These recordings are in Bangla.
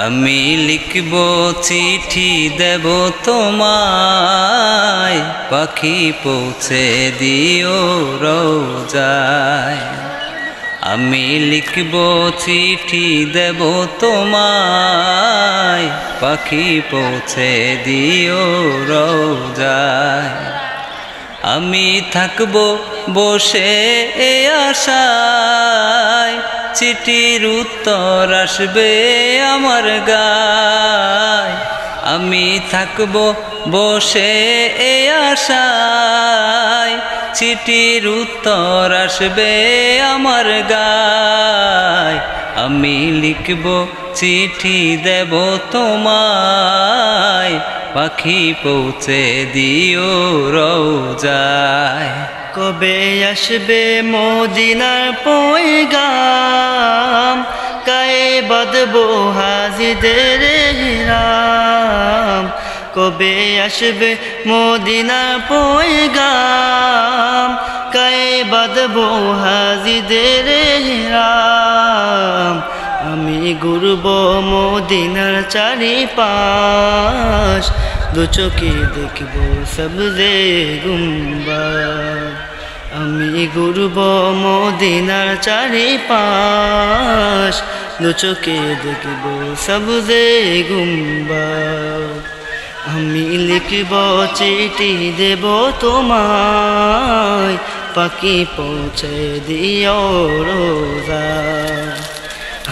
আমি লিখব চিঠি দেব তোমায়, পাখি পৌঁছে দিও রোজায়। আমি লিখব চিঠি দেব তোমায়, পাখি পৌঁছে দিও রোজায়। আমি থাকব বসে এ আশায়, চিঠির উত্তর আসবে আমার গায়। আমি থাকব বসে এ আশায়, চিঠির উত্তর আসবে আমার গায়। আমি লিখব চিঠি দেব তোমায়, পাখি পৌঁছে দিও রোজায়। কবে আসবে মদিনার পয়গাম, গায়ে বাঁধবো হাজিদের হিরাম। কবে আসবে মদিনার পয়গাম, গায়ে বাঁধবো হাজিদের হিরাম। আমি ঘুরব মদিনার চারিপাশ, দু চোখে দেখব সবজে গুম্বাদ। আমি ঘুরব মদিনার চারিপাশ, দু চোখে দেখব সবজে গুম্বাদ। আমি লিখব চিঠি দেব তোমায়, পাখি পৌঁছে দিও রোজায়।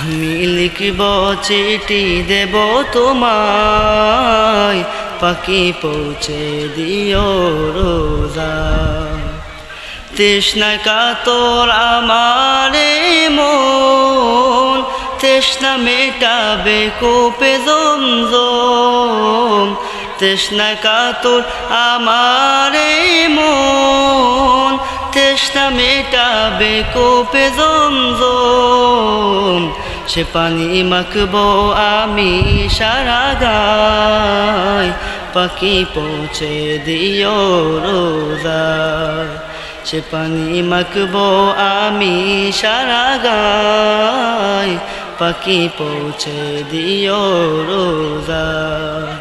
আমি লিখব চিঠি দেব তোমায়, পাখি পৌঁছে দিও রোজায়। তৃষ্ণা কাতর আমারে মন, তৃষ্ণা মেটাবে কূপে জমজম। তৃষ্ণা কাতর আমারে মন, তৃষ্ণা মেটাবে কূপে জমজম। সে পানি মাখবো আমি সারা গায়, পাখি পৌঁছে দিও রোজায়। সে পানি মাখবো আমি সারা গায়, পাখি পৌঁছে দিও রোজায়।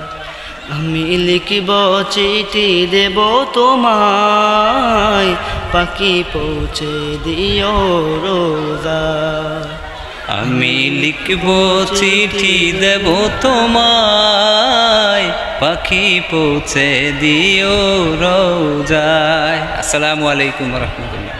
আমি লিখব চিঠি দেব তোমায়, পাখি পৌঁছে দিও রোজায়। আমি লিখব চিঠি দেব তোমায়, পাখি পৌঁছে দিও রোজায়। আসসালামু আলাইকুম ওয়া রাহমাতুল্লাহ।